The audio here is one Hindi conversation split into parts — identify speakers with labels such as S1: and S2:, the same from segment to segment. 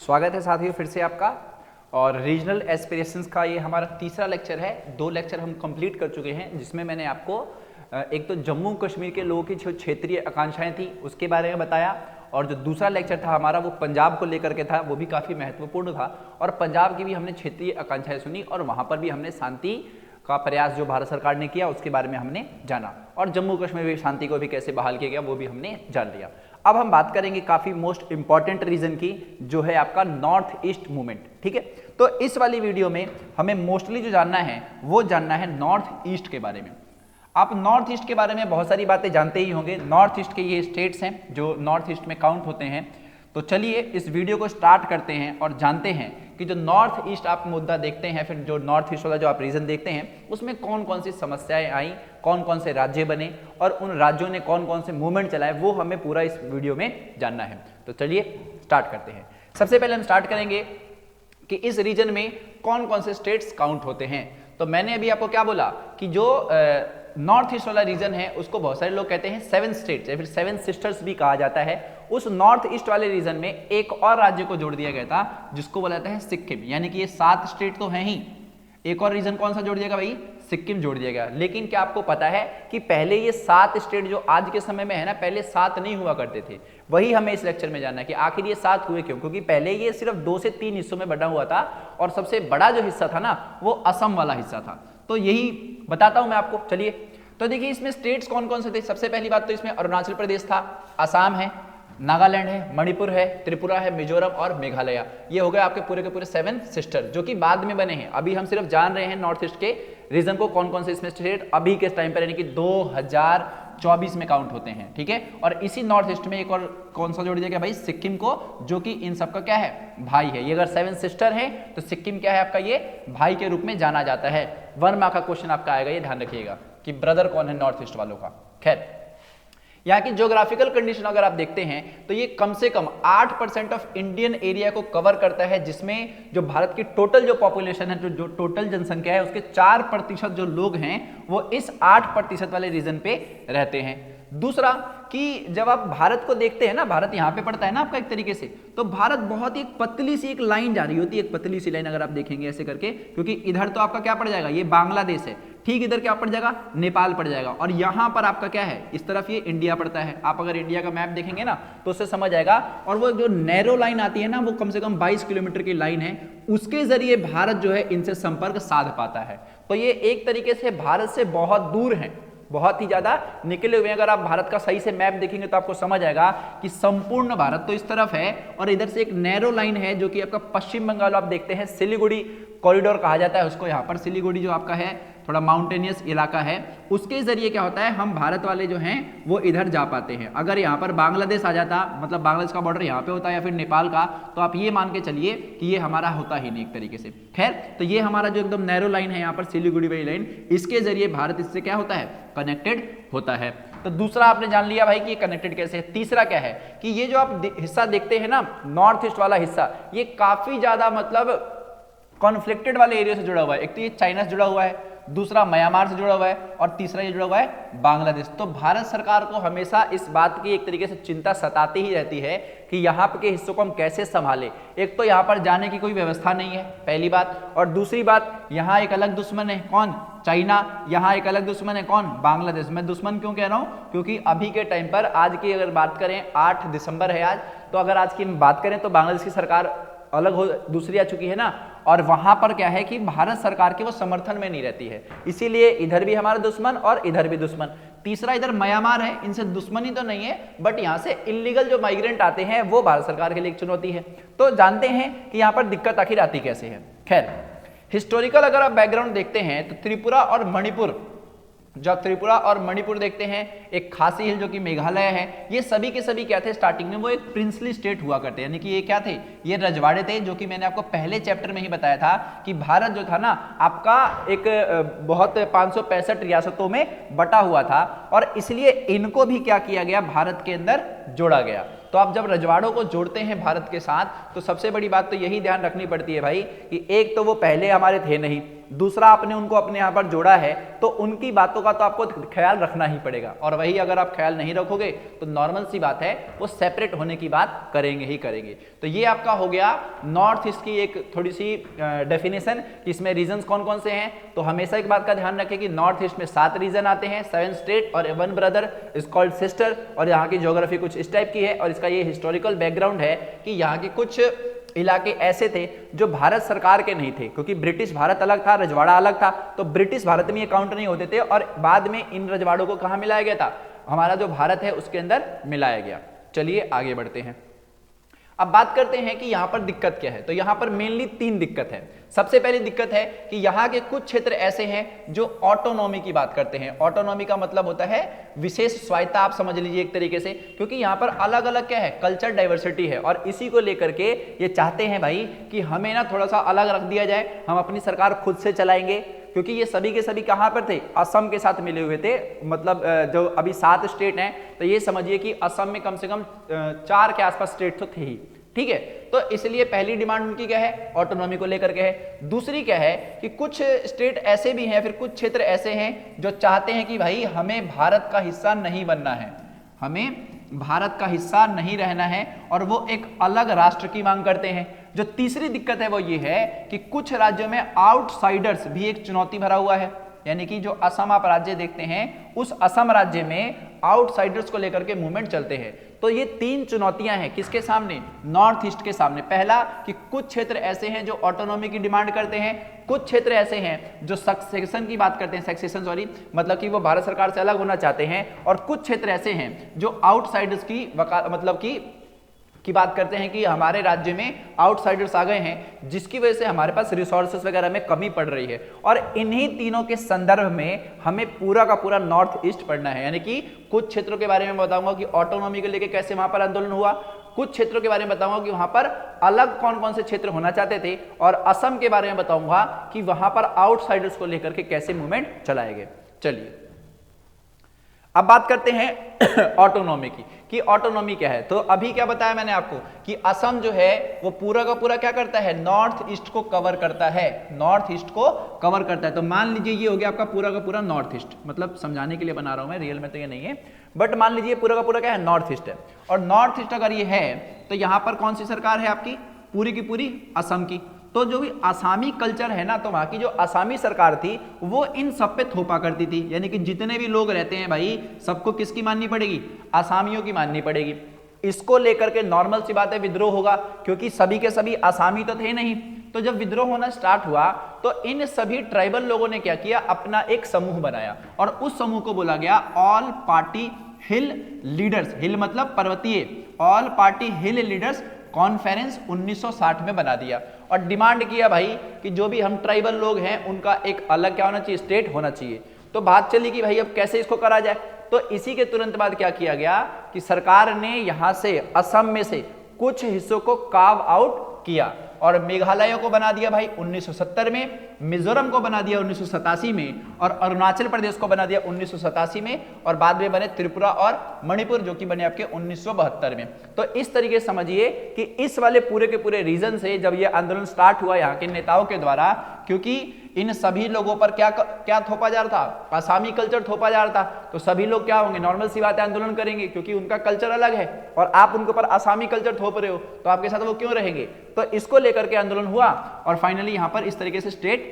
S1: स्वागत है साथियों फिर से आपका। और रीजनल एस्पिरेशंस का ये हमारा तीसरा लेक्चर है। 2 लेक्चर हम कंप्लीट कर चुके हैं, जिसमें मैंने आपको एक तो जम्मू कश्मीर के लोगों की जो क्षेत्रीय आकांक्षाएं थी उसके बारे में बताया, और जो दूसरा लेक्चर था हमारा वो पंजाब को लेकर के था, वो भी काफ़ी महत्वपूर्ण था। और पंजाब की भी हमने क्षेत्रीय आकांक्षाएं सुनी, और वहाँ पर भी हमने शांति का प्रयास जो भारत सरकार ने किया उसके बारे में हमने जाना, और जम्मू कश्मीर में शांति को भी कैसे बहाल किया गया वो भी हमने जान लिया। अब हम बात करेंगे काफ़ी मोस्ट इंपॉर्टेंट रीजन की, जो है आपका नॉर्थ ईस्ट मूवमेंट। ठीक है, तो इस वाली वीडियो में हमें मोस्टली जो जानना है वो जानना है नॉर्थ ईस्ट के बारे में। आप नॉर्थ ईस्ट के बारे में बहुत सारी बातें जानते ही होंगे। नॉर्थ ईस्ट के ये स्टेट्स हैं जो नॉर्थ ईस्ट में काउंट होते हैं। तो चलिए इस वीडियो को स्टार्ट करते हैं और जानते हैं कि जो नॉर्थ ईस्ट आप मुद्दा देखते हैं, फिर जो नॉर्थ ईस्ट वाला जो आप रीजन देखते हैं, उसमें कौन कौन सी समस्याएं आई, कौन कौन से राज्य बने और उन राज्यों ने कौन कौन से मूवमेंट चलाए, वो हमें पूरा इस वीडियो में जानना है। तो चलिए स्टार्ट करते हैं। सबसे पहले हम स्टार्ट करेंगे कि इस रीजन में कौन कौन से स्टेट्स काउंट होते हैं। तो मैंने अभी आपको क्या बोला कि जो नॉर्थ ईस्ट वाला रीजन है उसको बहुत सारे लोग कहते हैं 7 स्टेट्स या फिर 7 सिस्टर्स भी कहा जाता है। उस नॉर्थ ईस्ट वाले रीजन में एक और राज्य को जोड़ दिया गया था जिसको बोला जाता है सिक्किम। यानी कि ये 7 स्टेट तो हैं ही, एक और रीजन कौन सा जोड़ दिया गया भाई? सिक्किम जोड़ दिया गया। लेकिन क्या आपको पता है कि पहले ये 7 स्टेट जो आज के समय में है ना, पहले 7 नहीं हुआ करते थे। वही हमें इस लेक्चर में जानना है कि आखिर ये 7 हुए क्यों। क्योंकि पहले ये सिर्फ 2 से 3 हिस्सों में बटा हुआ था, और सबसे बड़ा जो हिस्सा था ना वो असम वाला हिस्सा था। तो यही बताता हूं मैं आपको। चलिए, तो देखिए इसमें स्टेट्स कौन कौन से थे। सबसे पहली बात तो इसमें अरुणाचल प्रदेश था, असम है, नागालैंड है, मणिपुर है, त्रिपुरा है, मिजोरम और मेघालय। ये हो गए आपके पूरे के पूरे 7 सिस्टर जो कि बाद में बने हैं। अभी हम सिर्फ जान रहे हैं नॉर्थ ईस्ट के रीजन को, कौन कौन से इसमें स्टेट अभी के टाइम पर यानी कि 2024 में काउंट होते हैं। ठीक है, और इसी नॉर्थ ईस्ट में एक और कौन सा जोड़ दिया गया भाई? सिक्किम को, जो कि इन सबका क्या है? भाई है। ये अगर 7 सिस्टर है तो सिक्किम क्या है आपका? ये भाई के रूप में जाना जाता है। 1 मार्क का क्वेश्चन आपका आएगा, ये ध्यान रखिएगा कि ब्रदर कौन है नॉर्थ ईस्ट वालों का। खैर, यहाँ की ज्योग्राफिकल कंडीशन अगर आप देखते हैं तो ये कम से कम 8% ऑफ इंडियन एरिया को कवर करता है, जिसमें जो भारत की टोटल जो पॉपुलेशन है, जो टोटल जनसंख्या है, उसके 4% जो लोग हैं वो इस 8% वाले रीजन पे रहते हैं। दूसरा कि जब आप भारत को देखते हैं ना, भारत यहाँ पे पड़ता है ना आपका एक तरीके से, तो भारत बहुत ही एक पतली सी एक लाइन जा रही होती है, एक पतली सी लाइन अगर आप देखेंगे ऐसे करके, क्योंकि इधर तो आपका क्या पड़ जाएगा? ये बांग्लादेश है। ठीक इधर क्या पड़ जाएगा? नेपाल पड़ जाएगा। और यहाँ पर आपका क्या है? इस तरफ ये इंडिया पड़ता है। आप अगर इंडिया का मैप देखेंगे ना तो उससे समझ आएगा। और वो जो नैरो लाइन आती है ना, वो कम से कम 22 किलोमीटर की लाइन है, उसके जरिए भारत जो है इनसे संपर्क साध पाता है। तो ये एक तरीके से भारत से बहुत दूर है, बहुत ही ज्यादा निकले हुए हैं। अगर आप भारत का सही से मैप देखेंगे तो आपको समझ आएगा कि संपूर्ण भारत तो इस तरफ है, और इधर से एक नैरो लाइन है जो कि आपका पश्चिम बंगाल आप देखते हैं, सिलीगुड़ी कॉरिडोर कहा जाता है उसको। यहाँ पर सिलीगुड़ी जो आपका है थोड़ा माउंटेनियस इलाका है, उसके जरिए क्या होता है, हम भारत वाले जो हैं वो इधर जा पाते हैं। अगर यहाँ पर बांग्लादेश आ जाता, मतलब बांग्लादेश का बॉर्डर यहाँ पे होता है या फिर नेपाल का, तो आप ये मान के चलिए कि ये हमारा होता ही नहीं एक तरीके से। खैर, तो ये हमारा जो एकदम नैरो लाइन है यहाँ पर सिलीगुड़ी वाली लाइन, इसके जरिए भारत इससे क्या होता है? कनेक्टेड होता है। तो दूसरा आपने जान लिया भाई कि ये कनेक्टेड कैसे है। तीसरा क्या है कि ये जो आप हिस्सा देखते हैं ना, नॉर्थ ईस्ट वाला हिस्सा, ये काफी ज्यादा मतलब कॉन्फ्लिक्टेड वाले एरिया से जुड़ा हुआ है। एक तो ये चाइना से जुड़ा हुआ है, दूसरा म्यांमार से जुड़ा हुआ है, और तीसरा ये जुड़ा हुआ है बांग्लादेश। तो भारत सरकार को हमेशा इस बात की एक तरीके से चिंता सताती ही रहती है कि यहाँ के हिस्सों को हम कैसे संभालें। एक तो यहाँ पर जाने की कोई व्यवस्था नहीं है, पहली बात, और दूसरी बात यहाँ एक अलग दुश्मन है, कौन? चाइना। यहाँ एक अलग दुश्मन है, कौन? बांग्लादेश। मैं दुश्मन क्यों कह रहा हूँ? क्योंकि अभी के टाइम पर, आज की अगर बात करें, 8 दिसंबर है आज, तो अगर आज की बात करें तो बांग्लादेश की सरकार अलग हो, दूसरी आ चुकी है ना, और वहां पर क्या है कि भारत सरकार के वो समर्थन में नहीं रहती है, इसीलिए इधर भी हमारा दुश्मन और इधर भी दुश्मन। तीसरा इधर म्यांमार है, इनसे दुश्मनी तो नहीं है, बट यहाँ से इलीगल जो माइग्रेंट आते हैं वो भारत सरकार के लिए एक चुनौती है। तो जानते हैं कि यहाँ पर दिक्कत आखिर आती कैसे है। खैर, हिस्टोरिकल अगर आप बैकग्राउंड देखते हैं तो त्रिपुरा और मणिपुर, जब त्रिपुरा और मणिपुर देखते हैं, एक खासी हिल जो कि मेघालय है, ये सभी के सभी क्या थे? स्टार्टिंग में वो एक प्रिंसली स्टेट हुआ करते, यानी कि ये क्या थे? ये रजवाड़े थे, जो कि मैंने आपको पहले चैप्टर में ही बताया था कि भारत जो था ना आपका एक बहुत 565 रियासतों में बटा हुआ था, और इसलिए इनको भी क्या किया गया? भारत के अंदर जोड़ा गया। तो आप जब रजवाड़ों को जोड़ते हैं भारत के साथ, तो सबसे बड़ी बात तो यही ध्यान रखनी पड़ती है भाई कि एक तो वो पहले हमारे थे नहीं, दूसरा आपने उनको अपने यहाँ पर जोड़ा है, तो उनकी बातों का तो आपको ख्याल रखना ही पड़ेगा, और वही अगर आप ख्याल नहीं रखोगे तो नॉर्मल सी बात है वो सेपरेट होने की बात करेंगे ही करेंगे। तो ये आपका हो गया नॉर्थ ईस्ट की एक थोड़ी सी डेफिनेशन कि इसमें रीजन्स कौन कौन से हैं। तो हमेशा एक बात का ध्यान रखें कि नॉर्थ ईस्ट में 7 रीजन आते हैं, 7 स्टेट और 1 ब्रदर इज कॉल्ड सिस्टर, और यहाँ की ज्योग्राफी कुछ इस टाइप की है, और इसका ये हिस्टोरिकल बैकग्राउंड है कि यहाँ के कुछ इलाके ऐसे थे जो भारत सरकार के नहीं थे, क्योंकि ब्रिटिश भारत अलग था, रजवाड़ा अलग था, तो ब्रिटिश भारत में ये काउंट नहीं होते थे, और बाद में इन रजवाड़ों को कहाँ मिलाया गया था, हमारा जो भारत है उसके अंदर मिलाया गया। चलिए आगे बढ़ते हैं। अब बात करते हैं कि यहां पर दिक्कत क्या है। तो यहां पर मेनली 3 दिक्कत है। सबसे पहली दिक्कत है कि यहां के कुछ क्षेत्र ऐसे हैं जो ऑटोनॉमी की बात करते हैं। ऑटोनॉमी का मतलब होता है विशेष स्वायत्ता, आप समझ लीजिए एक तरीके से, क्योंकि यहां पर अलग अलग क्या है, कल्चर डाइवर्सिटी है, और इसी को लेकर के ये चाहते हैं भाई कि हमें ना थोड़ा सा अलग रख दिया जाए, हम अपनी सरकार खुद से चलाएंगे, क्योंकि ये सभी के सभी कहां पर थे, असम के साथ मिले हुए थे। मतलब जो अभी 7 स्टेट हैं, तो ये समझिए कि असम में कम से कम 4 के आसपास स्टेट तो थे ही, ठीक है। तो इसलिए पहली डिमांड उनकी क्या है, ऑटोनॉमी को लेकर के है। दूसरी क्या है कि कुछ स्टेट ऐसे भी हैं, फिर कुछ क्षेत्र ऐसे हैं जो चाहते हैं कि भाई हमें भारत का हिस्सा नहीं बनना है, हमें भारत का हिस्सा नहीं रहना है, और वो एक अलग राष्ट्र की मांग करते हैं। जो तीसरी दिक्कत है वो ये है कि कुछ राज्यों में आउटसाइडर्स भी एक चुनौती भरा हुआ है, यानी कि जो असम आप राज्य देखते हैं, उस असम राज्य में आउटसाइडर्स को लेकर के मूवमेंट चलते हैं। तो ये 3 चुनौतियां हैं किसके सामने, नॉर्थ ईस्ट के सामने। पहला कि कुछ क्षेत्र ऐसे हैं जो ऑटोनॉमी की डिमांड करते हैं, कुछ क्षेत्र ऐसे हैं जो सक्सेशन की बात करते हैं, सक्सेशन सॉरी, मतलब कि वो भारत सरकार से अलग होना चाहते हैं, और कुछ क्षेत्र ऐसे हैं जो आउटसाइडर्स की मतलब की बात करते हैं कि हमारे राज्य में आउटसाइडर्स आ गए हैं, जिसकी वजह से हमारे पास रिसोर्सेस वगैरह में कमी पड़ रही है। और इन्हीं तीनों के संदर्भ में हमें पूरा का पूरा नॉर्थ ईस्ट पढ़ना है, यानी कि कुछ क्षेत्रों के बारे में बताऊंगा कि ऑटोनॉमी को लेकर कैसे वहां पर आंदोलन हुआ, कुछ क्षेत्रों के बारे में बताऊंगा कि वहां पर अलग कौन कौन से क्षेत्र होना चाहते थे, और असम के बारे में बताऊंगा कि वहां पर आउटसाइडर्स को लेकर के कैसे मूवमेंट चलाए गए। चलिए अब बात करते हैं ऑटोनॉमी की, कि ऑटोनॉमी क्या है। तो अभी क्या बताया मैंने आपको कि असम जो है वो पूरा का पूरा क्या करता है, नॉर्थ ईस्ट को कवर करता है, नॉर्थ ईस्ट को कवर करता है। तो मान लीजिए ये हो गया आपका पूरा का पूरा नॉर्थ ईस्ट, मतलब समझाने के लिए बना रहा हूं मैं, रियल में तो ये नहीं है, बट मान लीजिए पूरा का पूरा क्या है, नॉर्थ ईस्ट है। और नॉर्थ ईस्ट अगर ये है तो यहां पर कौन सी सरकार है आपकी, पूरी की पूरी असम की। तो जो भी आसामी कल्चर है ना, तो वहां की जो आसामी सरकार थी वो इन सब पे थोपा करती थी, यानी कि जितने भी लोग रहते हैं भाई सबको किसकी माननी पड़ेगी, आसामियों की माननी पड़ेगी। इसको लेकर के नॉर्मल सी बात है विद्रोह होगा, क्योंकि सभी के सभी आसामी तो थे नहीं। तो जब विद्रोह होना स्टार्ट हुआ तो इन सभी ट्राइबल लोगों ने क्या किया, अपना एक समूह बनाया, और उस समूह को बोला गया ऑल पार्टी हिल लीडर्स, हिल मतलब पर्वतीय, ऑल पार्टी हिल लीडर्स कॉन्फ्रेंस 1960 में बना दिया। और डिमांड किया भाई कि जो भी हम ट्राइबल लोग हैं उनका एक अलग क्या होना चाहिए, स्टेट होना चाहिए। तो बात चली कि भाई अब कैसे इसको करा जाए। तो इसी के तुरंत बाद क्या किया गया कि सरकार ने यहां से असम में से कुछ हिस्सों को कार्व आउट किया, और मेघालय को बना दिया भाई 1970 में, मिजोरम को बना दिया 1987 में, और अरुणाचल प्रदेश को बना दिया 1987 में, और बाद में बने त्रिपुरा और मणिपुर जो कि बने आपके 1972 में। तो इस तरीके से समझिए कि इस वाले पूरे के पूरे रीजन से जब ये आंदोलन स्टार्ट हुआ यहाँ के नेताओं के द्वारा, क्योंकि इन सभी लोगों पर क्या थोपा जा रहा था, आसामी कल्चर थोपा जा रहा था, तो सभी लोग क्या होंगे, नॉर्मल सी बात है आंदोलन करेंगे, क्योंकि उनका कल्चर अलग है और आप उनके ऊपर आसामी कल्चर थोप रहे हो, तो आपके साथ वो क्यों रहेंगे। तो इसको लेकर के आंदोलन हुआ, और फाइनली यहां पर इस तरीके से स्टेट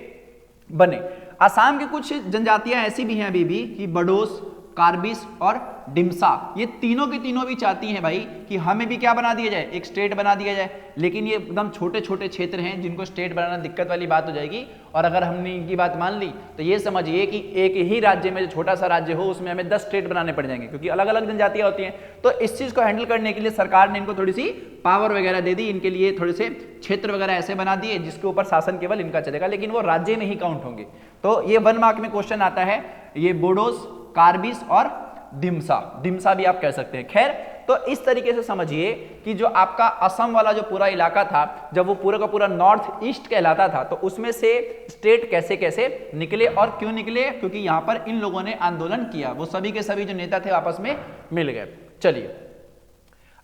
S1: बने। असम की कुछ जनजातियां ऐसी भी हैं अभी भी कि बडोस, कार्बिस और डिम्सा, ये तीनों की तीनों भी चाहती हैं भाई कि हमें भी क्या बना दिया जाए, एक स्टेट बना दिया जाए। लेकिन ये एकदम छोटे छोटे क्षेत्र हैं जिनको स्टेट बनाना दिक्कत वाली बात हो जाएगी, और अगर हमने इनकी बात मान ली तो ये समझिए कि एक ही राज्य में जो छोटा सा राज्य हो उसमें हमें 10 स्टेट बनाने पड़ जाएंगे, क्योंकि अलग अलग जनजातियां होती हैं। तो इस चीज को हैंडल करने के लिए सरकार ने इनको थोड़ी सी पावर वगैरह दे दी, इनके लिए थोड़े से क्षेत्र वगैरह ऐसे बना दिए जिसके ऊपर शासन केवल इनका चलेगा, लेकिन वो राज्य में ही काउंट होंगे। तो ये 1 मार्क में क्वेश्चन आता है, ये बोडोस, कार्बिस और डिम्सा, डिम्सा भी आप कह सकते हैं। खैर, तो इस तरीके से समझिए कि जो आपका असम वाला जो पूरा इलाका था, जब वो पूरा का पूरा नॉर्थ ईस्ट कहलाता था, तो उसमें से स्टेट कैसे कैसे निकले और क्यों निकले, क्योंकि यहां पर इन लोगों ने आंदोलन किया, वो सभी के सभी जो नेता थे आपस में मिल गए। चलिए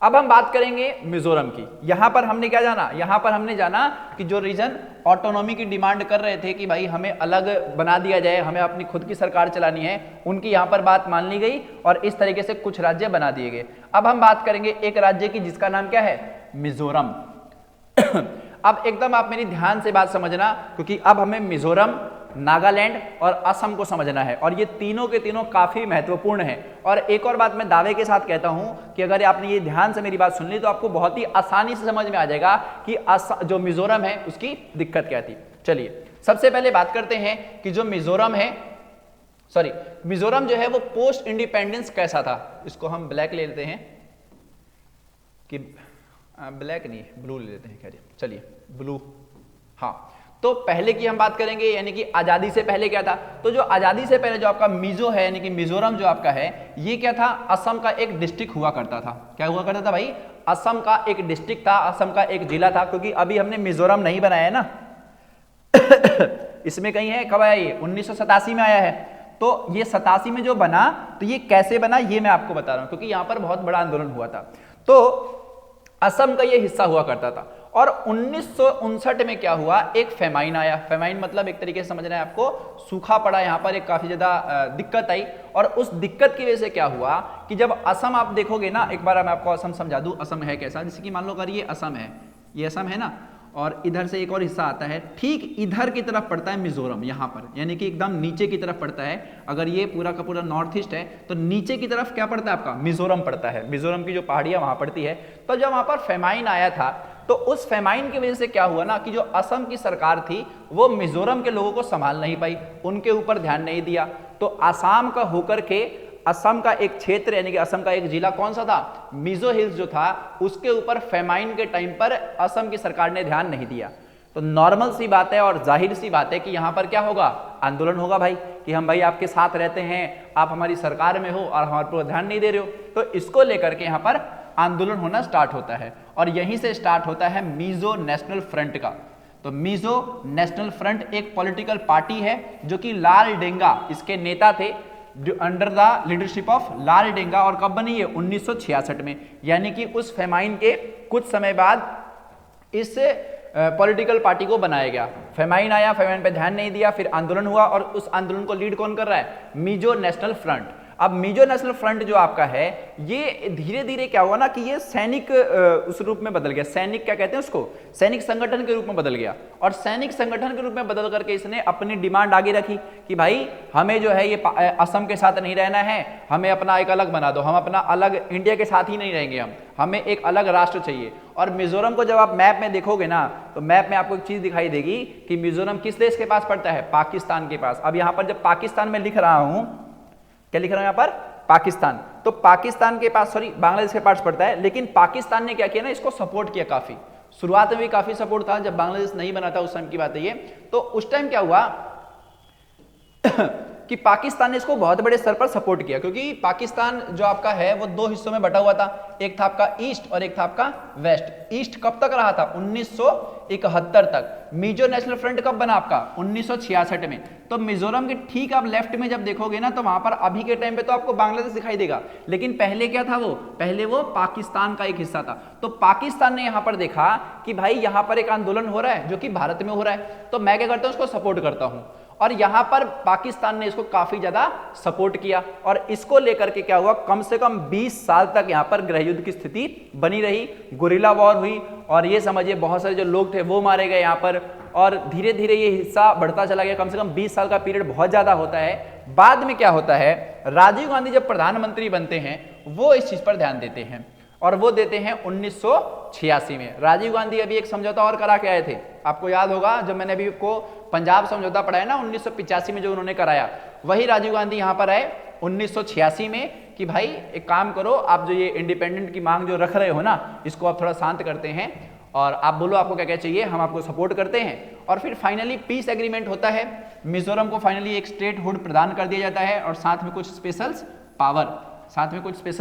S1: अब हम बात करेंगे मिजोरम की। यहां पर हमने क्या जाना, यहां पर हमने जाना कि जो रीजन ऑटोनॉमी की डिमांड कर रहे थे कि भाई हमें अलग बना दिया जाए, हमें अपनी खुद की सरकार चलानी है, उनकी यहां पर बात मान ली गई और इस तरीके से कुछ राज्य बना दिए गए। अब हम बात करेंगे एक राज्य की जिसका नाम क्या है, मिजोरम। अब एकदम आप मेरी ध्यान से बात समझना, क्योंकि अब हमें मिजोरम, नागालैंड और असम को समझना है और ये तीनों के तीनों काफी महत्वपूर्ण हैं। और एक और बात मैं दावे के साथ कहता हूं कि अगर आपने ये ध्यान से मेरी बात सुन ली तो आपको बहुत ही आसानी से समझ में आ जाएगा कि जो मिजोरम है उसकी दिक्कत क्या थी। चलिए सबसे पहले बात करते हैं कि जो मिजोरम है, सॉरी मिजोरम जो है वो पोस्ट इंडिपेंडेंस कैसा था। इसको हम ब्लैक ले लेते हैं, कि ब्लैक नहीं ब्लू ले लेते हैं, खैर चलिए ब्लू। हाँ, तो पहले की हम बात करेंगे, यानी कि आजादी से पहले क्या था। तो जो आजादी से पहले जो आपका मिजो है, यानी कि मिजोरम जो आपका है, ये क्या था, असम का एक डिस्ट्रिक्ट हुआ करता था। क्या हुआ करता था भाई, असम का एक डिस्ट्रिक्ट था, असम का एक जिला था। क्योंकि अभी हमने मिजोरम नहीं बनाया है ना इसमें कहीं है, कब आया ये, 1987 में आया है। तो ये 87 में जो बना, तो ये कैसे बना ये मैं आपको बता रहा हूं, क्योंकि यहां पर बहुत बड़ा आंदोलन हुआ था। तो असम का ये हिस्सा हुआ करता था और 1959 में क्या हुआ, एक फेमाइन आया। फेमाइन मतलब एक तरीके से समझना है आपको, सूखा पड़ा, यहाँ पर एक काफी ज्यादा दिक्कत आई। और उस दिक्कत की वजह से क्या हुआ कि जब असम आप देखोगे ना, एक बार मैं आपको असम समझा दूं, असम है कैसा। जैसे कि मान लो अगर ये असम है, ये असम है ना, और इधर से एक और हिस्सा आता है, ठीक इधर की तरफ पड़ता है मिजोरम, यहाँ पर, यानी कि एकदम नीचे की तरफ पड़ता है। अगर ये पूरा का पूरा नॉर्थ ईस्ट है तो नीचे की तरफ क्या पड़ता है आपका, मिजोरम पड़ता है। मिजोरम की जो पहाड़ियां वहां पड़ती है। तो जब वहां पर फेमाइन आया था, तो उस फेमाइन की वजह से क्या हुआ ना कि जो असम की सरकार थी वो मिजोरम के लोगों को संभाल नहीं पाई, उनके ऊपर ध्यान नहीं दिया। तो आसाम का होकर के असम का एक क्षेत्र, यानी कि असम का एक जिला कौन सा था, मिजो हिल्स जो था, उसके ऊपर फेमाइन के टाइम पर असम की सरकार ने ध्यान नहीं दिया। तो नॉर्मल सी बात है और जाहिर सी बात है कि यहां पर क्या होगा, आंदोलन होगा भाई, कि हम भाई आपके साथ रहते हैं, आप हमारी सरकार में हो और हमारे पर ध्यान नहीं दे रहे हो। तो इसको लेकर के यहां पर आंदोलन होना स्टार्ट होता है और यहीं से स्टार्ट होता है मिजो नेशनल फ्रंट का। तो मिजो नेशनल फ्रंट एक पॉलिटिकल पार्टी है जो कि लाल डेंगा इसके नेता थे, अंडर द लीडरशिप ऑफ लाल डेंगा। और कब बनी है, 1966 में, यानी कि उस फेमाइन के कुछ समय बाद इस पॉलिटिकल पार्टी को बनाया गया। फेमाइन आया, फेमाइन पे ध्यान नहीं दिया, फिर आंदोलन हुआ और उस आंदोलन को लीड कौन कर रहा है, मिजो नेशनल फ्रंट। अब मिजो नेशनल फ्रंट जो आपका है, ये धीरे धीरे क्या हुआ ना कि ये सैनिक उस रूप में बदल गया। सैनिक क्या कहते हैं उसको, सैनिक संगठन के रूप में बदल गया। और सैनिक संगठन के रूप में बदल करके इसने अपनी डिमांड आगे रखी कि भाई हमें जो है ये असम के साथ नहीं रहना है, हमें अपना एक अलग बना दो, हम अपना अलग इंडिया के साथ ही नहीं रहेंगे, हमें एक अलग राष्ट्र चाहिए। और मिजोरम को जब आप मैप में देखोगे ना, तो मैप में आपको एक चीज दिखाई देगी कि मिजोरम किस देश के पास पड़ता है, पाकिस्तान के पास। अब यहां पर जब पाकिस्तान में लिख रहा हूं, क्या लिख रहा हूं यहां पर, पाकिस्तान, तो पाकिस्तान के पास, सॉरी बांग्लादेश के पास पड़ता है। लेकिन पाकिस्तान ने क्या किया ना, इसको सपोर्ट किया काफी। शुरुआत में भी काफी सपोर्ट था, जब बांग्लादेश नहीं बना था उस टाइम की बात है ये। तो उस टाइम क्या हुआ कि पाकिस्तान ने इसको बहुत बड़े स्तर पर सपोर्ट किया, क्योंकि पाकिस्तान जो आपका है वो दो हिस्सों में बटा हुआ था, एक था आपका ईस्ट और एक था आपका वेस्ट। ईस्ट कब तक रहा था, 1971 तक। मिजो नेशनल फ्रंट कब बना आपका, 1966 में। तो मिजोरम के ठीक आप लेफ्ट में जब देखोगे ना, तो वहां पर अभी के टाइम पे तो आपको बांग्लादेश दिखाई देगा, लेकिन पहले क्या था वो, पहले वो पाकिस्तान का एक हिस्सा था। तो पाकिस्तान ने यहां पर देखा कि भाई यहां पर एक आंदोलन हो रहा है जो कि भारत में हो रहा है, तो मैं क्या करता हूं, उसको सपोर्ट करता हूं। और यहां पर पाकिस्तान ने इसको काफी ज्यादा सपोर्ट किया और इसको लेकर के क्या हुआ, कम से कम 20 साल तक यहां पर गृहयुद्ध की स्थिति बनी रही, गुरिल्ला वॉर हुई और ये समझिए बहुत सारे जो लोग थे वो मारे गए यहां पर। और धीरे धीरे ये हिस्सा बढ़ता चला गया, कम से कम 20 साल का पीरियड बहुत ज्यादा होता है। बाद में क्या होता है, राजीव गांधी जब प्रधानमंत्री बनते हैं वो इस चीज पर ध्यान देते हैं और वो देते हैं 1986 में। राजीव गांधी अभी एक समझौता और करा के आए थे, आपको याद होगा, जब मैंने अभी को पंजाब समझौता पढ़ाया ना 1985 में जो उन्होंने कराया, वही राजीव गांधी यहां पर आए 1986 में कि भाई एक काम करो, आप जो ये इंडिपेंडेंट की मांग जो रख रहे हो ना, इसको आप थोड़ा शांत करते हैं और आप बोलो आपको क्या क्या चाहिए, हम आपको सपोर्ट करते हैं। और फिर फाइनली पीस एग्रीमेंट होता है, मिजोरम को फाइनली एक स्टेटहुड प्रदान कर दिया जाता है और साथ में कुछ स्पेशल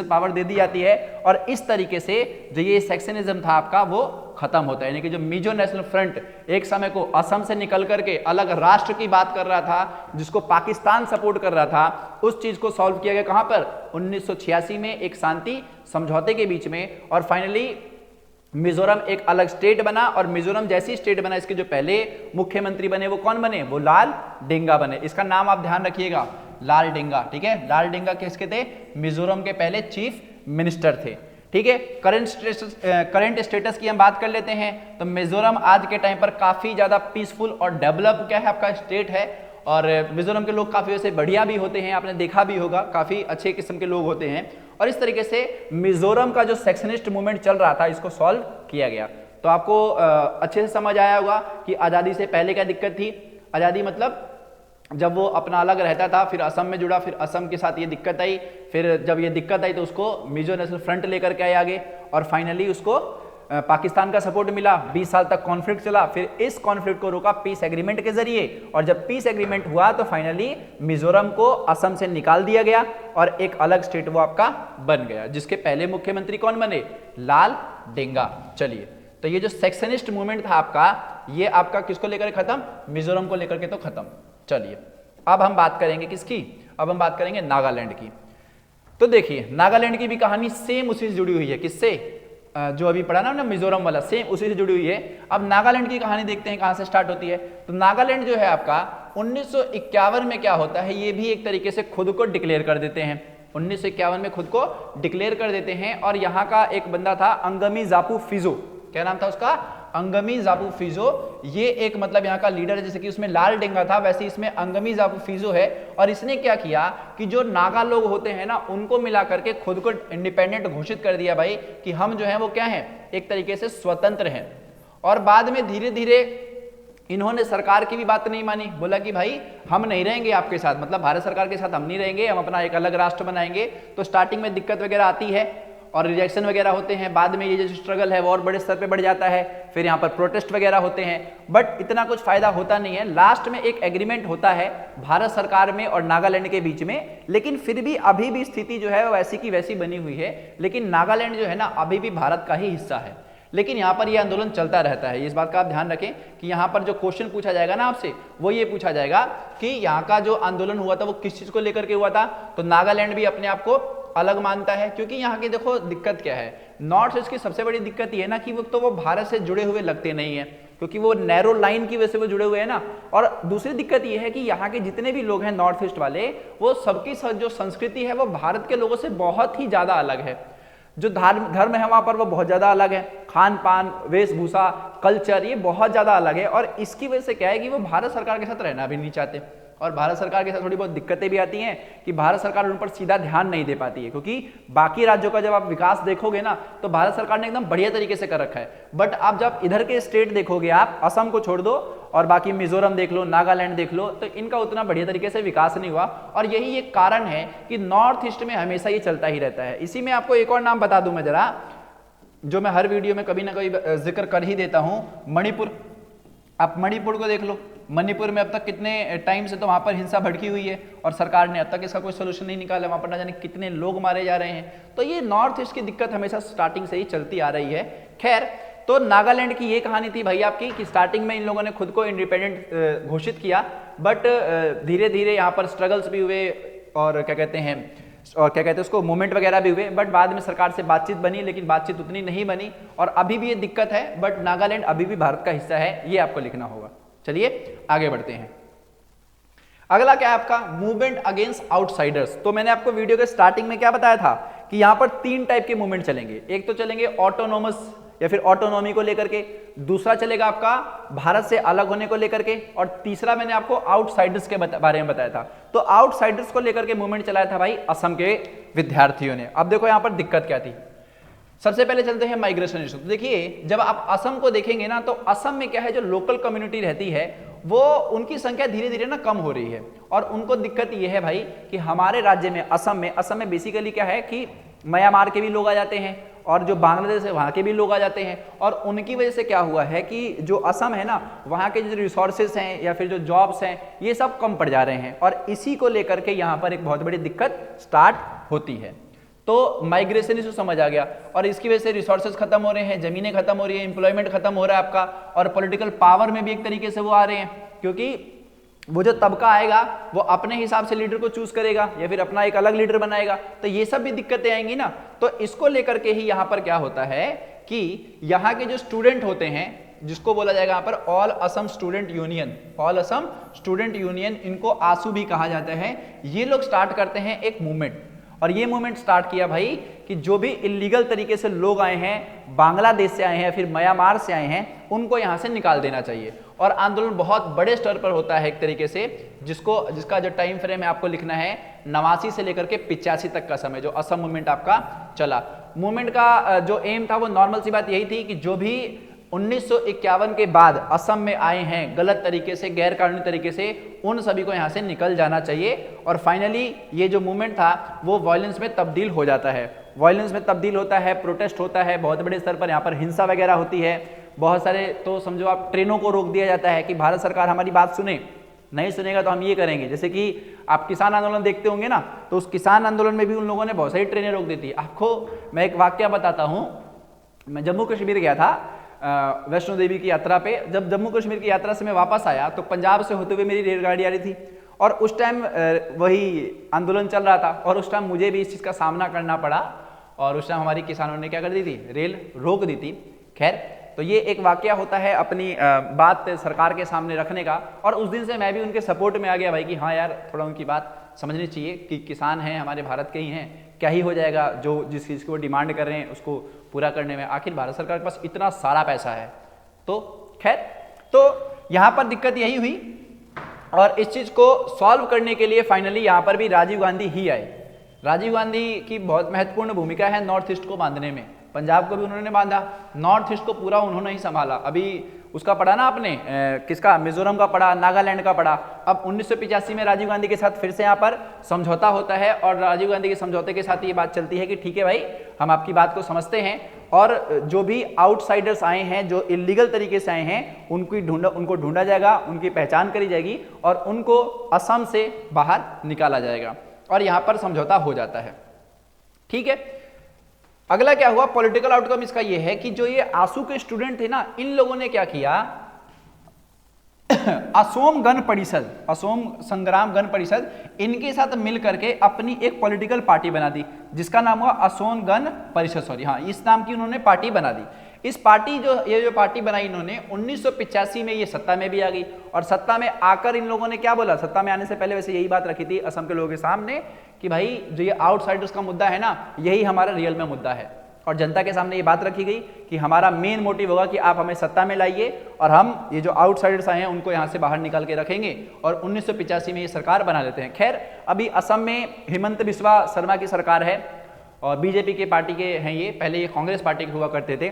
S1: पावर दे दी जाती है। और इस तरीके से जो ये सेक्शनिज्म था आपका वो खत्म होता है, यानी कि जो मिजो नेशनल फ्रंट एक समय को असम से निकल करके अलग राष्ट्र की बात कर रहा था, जिसको पाकिस्तान सपोर्ट कर रहा था, उस चीज को सॉल्व किया गया कहां पर, 1986 में एक शांति समझौते के बीच में, और फाइनली मिजोरम एक अलग स्टेट बना। और मिजोरम जैसी स्टेट बना, इसके जो पहले मुख्यमंत्री बने वो कौन बने, वो लाल डेंगा बने। इसका नाम आप ध्यान रखिएगा, लाल डेंगा, ठीक है। लाल डेंगा किसके थे, मिजोरम के पहले चीफ मिनिस्टर थे, ठीक है। करंट स्टेटस की हम बात कर लेते हैं तो मिजोरम आज के टाइम पर काफी ज्यादा पीसफुल और डेवलप क्या है आपका स्टेट है। और मिजोरम के लोग काफी वैसे बढ़िया भी होते हैं, आपने देखा भी होगा, काफी अच्छे किस्म के लोग होते हैं। और इस तरीके से मिजोरम का जो सेक्शनिस्ट मूवमेंट चल रहा था, इसको सॉल्व किया गया। तो आपको अच्छे से समझ आया होगा कि आजादी से पहले क्या दिक्कत थी। आजादी मतलब जब वो अपना अलग रहता था, फिर असम में जुड़ा, फिर असम के साथ ये दिक्कत आई, फिर जब ये दिक्कत आई तो उसको मिजो नेशनल फ्रंट लेकर के आए आगे, और फाइनली उसको पाकिस्तान का सपोर्ट मिला। 20 साल तक कॉन्फ्लिक्ट चला, फिर इस कॉन्फ्लिक्ट को रोका पीस एग्रीमेंट के जरिए, और जब पीस एग्रीमेंट हुआ तो फाइनली मिजोरम को असम से निकाल दिया गया और एक अलग स्टेट वो आपका बन गया, जिसके पहले मुख्यमंत्री कौन बने, लाल डेंगा। चलिए, तो ये जो सेक्शनिस्ट मूवमेंट था आपका, ये आपका किसको लेकर खत्म, मिजोरम को लेकर के तो खत्म। चलिए, अब हम बात करेंगे किसकी, अब हम बात करेंगे नागालैंड की। तो देखिए, नागालैंड की भी कहानी सेम उसी से जुड़ी हुई है, किससे, जो अभी पढ़ा ना हमने मिजोरम वाला, सेम उसी से जुड़ी हुई है। अब नागालैंड की कहानी देखते हैं कहां से स्टार्ट होती है। तो नागालैंड जो है आपका 1951 में क्या होता है, ये भी एक तरीके से खुद को डिक्लेयर कर देते हैं। 1951 में खुद को डिक्लेयर कर देते हैं, और यहाँ का एक बंदा था अंगमी जापू फिजो, क्या नाम था उसका, अंगमी जापू फिजो। ये एक मतलब यहाँ का लीडर है, जैसे कि उसमें लाल डेंगा था वैसे इसमें अंगमी जापू फिजो है। और इसने क्या किया कि जो नागा लोग होते हैं ना, उनको मिला करके खुद को इंडिपेंडेंट घोषित कर दिया भाई, कि हम जो है वो क्या है, एक तरीके से स्वतंत्र हैं। और बाद में धीरे धीरे इन्होंने सरकार की भी बात नहीं मानी, बोला कि भाई हम नहीं रहेंगे आपके साथ, मतलब भारत सरकार के साथ हम नहीं रहेंगे, हम अपना एक अलग राष्ट्र बनाएंगे। तो स्टार्टिंग में दिक्कत वगैरह आती है और रिजेक्शन वगैरह होते हैं, बाद में ये जो स्ट्रगल है वो और बड़े स्तर पे बढ़ जाता है, फिर यहाँ पर प्रोटेस्ट वगैरह होते हैं, बट इतना कुछ फायदा होता नहीं है। लास्ट में एक एग्रीमेंट होता है भारत सरकार में और नागालैंड के बीच में, लेकिन फिर भी अभी भी स्थिति जो है वो वैसी की वैसी बनी हुई है। लेकिन नागालैंड जो है ना, अभी भी भारत का ही हिस्सा है, लेकिन यहाँ पर ये आंदोलन चलता रहता है। इस बात का आप ध्यान रखें कि यहाँ पर जो क्वेश्चन पूछा जाएगा ना आपसे, वो ये पूछा जाएगा कि यहाँ का जो आंदोलन हुआ था वो किस चीज को लेकर के हुआ था। तो नागालैंड भी अपने आप को अलग मानता है, क्योंकि यहाँ की देखो दिक्कत क्या है, नॉर्थ ईस्ट की सबसे बड़ी दिक्कत ये है ना कि वो भारत से जुड़े हुए लगते नहीं है, क्योंकि वो नैरो लाइन की वजह से वो जुड़े हुए हैं ना। और दूसरी दिक्कत ये है कि यहाँ के जितने भी लोग हैं नॉर्थ ईस्ट वाले, वो सबकी जो संस्कृति है वो भारत के लोगों से बहुत ही ज्यादा अलग है। जो धर्म है वहां पर वो बहुत ज्यादा अलग है, खान पान, वेशभूषा, कल्चर, ये बहुत ज्यादा अलग है। और इसकी वजह से क्या है कि वो भारत सरकार के साथ रहना भी नहीं चाहते, और भारत सरकार के साथ थोड़ी बहुत दिक्कतें भी आती हैं कि भारत सरकार उन पर सीधा ध्यान नहीं दे पाती है, क्योंकि बाकी राज्यों का जब आप विकास देखोगे ना तो भारत सरकार ने एकदम बढ़िया तरीके से कर रखा है। बट आप जब इधर के स्टेट देखोगे, आप असम को छोड़ दो और बाकी मिजोरम देख लो, नागालैंड देख लो, तो इनका उतना बढ़िया तरीके से विकास नहीं हुआ। और यही एक कारण है कि नॉर्थ ईस्ट में हमेशा ये चलता ही रहता है। इसी में आपको एक और नाम बता दूं मैं जरा, जो मैं हर वीडियो में कभी ना कभी जिक्र कर ही देता हूं, मणिपुर। आप मणिपुर को देख लो, मणिपुर में अब तक कितने टाइम से तो वहां पर हिंसा भड़की हुई है और सरकार ने अब तक इसका कोई सोल्यूशन नहीं निकाला, वहां पर ना जाने कितने लोग मारे जा रहे हैं। तो ये नॉर्थ ईस्ट की दिक्कत हमेशा स्टार्टिंग से ही चलती आ रही है। खैर, तो नागालैंड की ये कहानी थी भाई आपकी कि स्टार्टिंग में इन लोगों ने खुद को इंडिपेंडेंट घोषित किया, बट धीरे धीरे यहाँ पर स्ट्रगल्स भी हुए और क्या कहते हैं उसको मूवमेंट वगैरह भी हुए, बट बाद में सरकार से बातचीत बनी, लेकिन बातचीत उतनी नहीं बनी और अभी भी ये दिक्कत है। बट नागालैंड अभी भी भारत का हिस्सा है, ये आपको लिखना होगा। चलिए आगे बढ़ते हैं। अगला क्या है आपका, मूवमेंट अगेंस्ट आउटसाइडर्स। तो मैंने आपको वीडियो के स्टार्टिंग में क्या बताया था कि यहां पर 3 टाइप के मूवमेंट चलेंगे। एक तो चलेंगे ऑटोनोमस या फिर ऑटोनॉमी को लेकर के, दूसरा चलेगा आपका भारत से अलग होने को लेकर के, और तीसरा मैंने आपको आउटसाइडर्स के बारे में बताया था। तो आउटसाइडर्स को लेकर के मूवमेंट चलाया था भाई असम के विद्यार्थियों ने। अब देखो यहां पर दिक्कत क्या थी। सबसे पहले चलते हैं माइग्रेशन इशू। तो देखिए, जब आप असम को देखेंगे ना, तो असम में क्या है, जो लोकल कम्युनिटी रहती है वो उनकी संख्या धीरे धीरे ना कम हो रही है। और उनको दिक्कत ये है भाई कि हमारे राज्य में असम में बेसिकली क्या है कि म्यांमार के भी लोग आ जाते हैं और जो बांग्लादेश है वहाँ के भी लोग आ जाते हैं। और उनकी वजह से क्या हुआ है कि जो असम है ना, वहाँ के जो रिसोर्सेज हैं या फिर जो जॉब्स हैं, ये सब कम पड़ जा रहे हैं। और इसी को लेकर के यहाँ पर एक बहुत बड़ी दिक्कत स्टार्ट होती है। तो माइग्रेशन इशू समझ आ गया, और इसकी वजह से रिसोर्सेज खत्म हो रहे हैं, जमीनें खत्म हो रही है, एम्प्लॉयमेंट खत्म हो रहा है आपका, और पॉलिटिकल पावर में भी एक तरीके से वो आ रहे हैं, क्योंकि वो जो तबका आएगा वो अपने हिसाब से लीडर को चूज करेगा या फिर अपना एक अलग लीडर बनाएगा, तो ये सब भी दिक्कतें आएंगी ना। तो इसको लेकर के ही यहाँ पर क्या होता है कि यहाँ के जो स्टूडेंट होते हैं, जिसको बोला जाएगा यहाँ पर all Assam student union, all Assam student union, इनको आसू भी कहा जाता है, ये लोग स्टार्ट करते हैं एक मूवमेंट। और ये मूवमेंट स्टार्ट किया भाई कि जो भी इलीगल तरीके से लोग आए हैं, बांग्लादेश से आए हैं, फिर म्यांमार से आए हैं, उनको यहाँ से निकाल देना चाहिए। और आंदोलन बहुत बड़े स्तर पर होता है एक तरीके से, जिसका जो टाइम फ्रेम है आपको लिखना है 89 से लेकर के 85 तक का समय, जो असम मूवमेंट आपका चला। मूवमेंट का जो एम था वो नॉर्मल सी बात यही थी कि जो भी 1951 के बाद असम में आए हैं गलत तरीके से, गैर कानूनी तरीके से, उन सभी को यहाँ से निकल जाना चाहिए। और फाइनली ये जो मूवमेंट था वो वायलेंस में तब्दील हो जाता है, वायलेंस में तब्दील होता है, प्रोटेस्ट होता है, बहुत बड़े स्तर पर यहाँ पर हिंसा वगैरह होती है, बहुत सारे, तो समझो आप ट्रेनों को रोक दिया जाता है कि भारत सरकार हमारी बात सुने, नहीं सुनेगा तो हम ये करेंगे। जैसे कि आप किसान आंदोलन देखते होंगे ना, तो उस किसान आंदोलन में भी उन लोगों ने बहुत सारी ट्रेनें रोक दी थी। आपको मैं एक वाक्य बताता हूँ, मैं जम्मू कश्मीर गया था वैष्णो देवी की यात्रा पे। जब जम्मू कश्मीर की यात्रा से मैं वापस आया तो पंजाब से होते हुए मेरी रेलगाड़ी आ रही थी, और उस टाइम वही आंदोलन चल रहा था, और उस टाइम मुझे भी इस चीज़ का सामना करना पड़ा, और उस टाइम हमारी किसानों ने क्या कर दी थी, रेल रोक दी थी। खैर, तो ये एक वाकया होता है अपनी बात सरकार के सामने रखने का, और उस दिन से मैं भी उनके सपोर्ट में आ गया भाई कि हाँ यार, थोड़ा उनकी बात समझनी चाहिए कि किसान हैं, हमारे भारत के ही हैं, क्या ही हो जाएगा, जो जिस चीज़ को डिमांड कर रहे हैं उसको पूरा करने में, आखिर भारत सरकार के पास इतना सारा पैसा है। तो खैर, तो यहाँ पर दिक्कत यही हुई, और इस चीज़ को सॉल्व करने के लिए फाइनली यहाँ पर भी राजीव गांधी ही आए। राजीव गांधी की बहुत महत्वपूर्ण भूमिका है नॉर्थ ईस्ट को बांधने में। पंजाब को भी उन्होंने बांधा, नॉर्थ ईस्ट को पूरा उन्होंने ही संभाला। अभी उसका पढ़ा ना आपने, किसका, मिजोरम का पढ़ा, नागालैंड का पढ़ा। अब 1985 में राजीव गांधी के साथ फिर से यहाँ पर समझौता होता है, और राजीव गांधी के समझौते के साथ ये बात चलती है कि ठीक है भाई, हम आपकी बात को समझते हैं, और जो भी आउटसाइडर्स आए हैं, जो इलीगल तरीके से आए हैं, उनको ढूंढा जाएगा, उनकी पहचान करी जाएगी, और उनको असम से बाहर निकाला जाएगा, और यहाँ पर समझौता हो जाता है। ठीक है, अगला क्या हुआ, पॉलिटिकल आउटकम इसका यह है कि जो ये आसू के स्टूडेंट थे ना, इन लोगों ने क्या किया, असोम गण परिषद, असोम संग्राम गण परिषद, इनके साथ मिल करके अपनी एक पॉलिटिकल पार्टी बना दी, जिसका नाम हुआ असोम गण परिषद, सॉरी हाँ, इस नाम की उन्होंने पार्टी बना दी। इस पार्टी ये जो पार्टी बनाई इन्होंने, 1985 में ये सत्ता में भी आ गई, और सत्ता में आकर इन लोगों ने क्या बोला, सत्ता में आने से पहले वैसे यही बात रखी थी असम के लोगों के सामने कि भाई जो ये आउटसाइडर्स का मुद्दा है ना, यही हमारा रियल में मुद्दा है, और जनता के सामने ये बात रखी गई कि हमारा मेन मोटिव होगा कि आप हमें सत्ता में लाइए, और हम ये जो आउटसाइडर्स आए हैं उनको यहाँ से बाहर निकाल के रखेंगे, और 1985 में ये सरकार बना लेते हैं। खैर, अभी असम में हिमंत बिस्वा शर्मा की सरकार है, और बीजेपी के पार्टी के हैं ये, पहले ये कांग्रेस पार्टी के हुआ करते थे।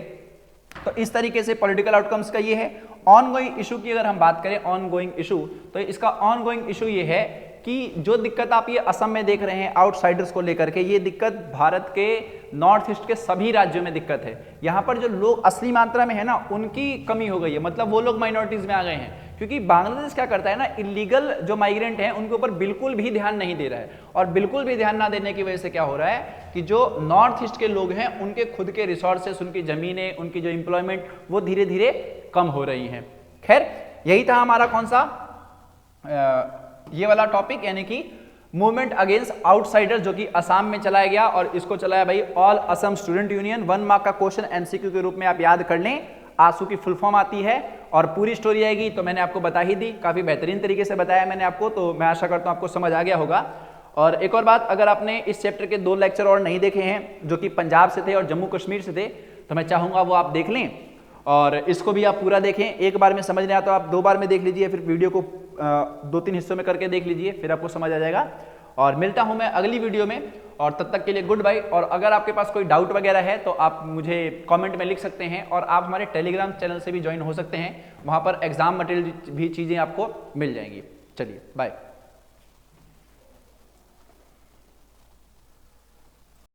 S1: तो इस तरीके से पॉलिटिकल आउटकम्स का ये है। ऑन गोइंग इशू की अगर हम बात करें, ऑन गोइंग इशू, तो इसका ऑन गोइंग इशू ये है कि जो दिक्कत आप ये असम में देख रहे हैं आउटसाइडर्स को लेकर के, ये दिक्कत भारत के नॉर्थ ईस्ट के सभी राज्यों में दिक्कत है। यहाँ पर जो लोग असली मात्रा में है ना, उनकी कमी हो गई है, मतलब वो लोग माइनॉरिटीज में आ गए हैं, क्योंकि बांग्लादेश क्या करता है ना, इलीगल जो माइग्रेंट हैं उनके ऊपर बिल्कुल भी ध्यान नहीं दे रहा है, और बिल्कुल भी ध्यान ना देने की वजह से क्या हो रहा है कि जो नॉर्थ ईस्ट के लोग हैं उनके खुद के रिसोर्सेस, उनकी जमीनें, उनकी जो एम्प्लॉयमेंट, वो धीरे धीरे कम हो रही हैं। खैर, यही था हमारा कौन सा ये वाला टॉपिक, यानी कि मूवमेंट अगेंस्ट आउटसाइडर, जो कि असम में चलाया गया, और इसको चलाया भाई all Assam student union. 1 mark का क्वेश्चन एमसीक्यू के रूप में आप याद कर लें। आसू की फुल फॉर्म आती है, और पूरी स्टोरी आएगी, तो मैंने आपको बता ही दी, काफी बेहतरीन तरीके से बताया मैंने आपको, तो मैं आशा करता हूं आपको समझ आ गया होगा। और एक और बात, अगर आपने इस चैप्टर के 2 लेक्चर और नहीं देखे हैं, जो कि पंजाब से थे और जम्मू कश्मीर से थे, तो मैं चाहूंगा वो आप देख लें, और इसको भी आप पूरा देखें। एक बार में समझ नहीं आता तो आप 2 बार में देख लीजिए, फिर वीडियो को 2-3 हिस्सों में करके देख लीजिए, फिर आपको समझ आ जाएगा। और मिलता हूं मैं अगली वीडियो में, और तब तक के लिए गुड बाय। और अगर आपके पास कोई डाउट वगैरह है तो आप मुझे कमेंट में लिख सकते हैं, और आप हमारे टेलीग्राम चैनल से भी ज्वाइन हो सकते हैं, वहां पर एग्जाम मटेरियल भी चीज़ें आपको मिल जाएंगी। चलिए बाय।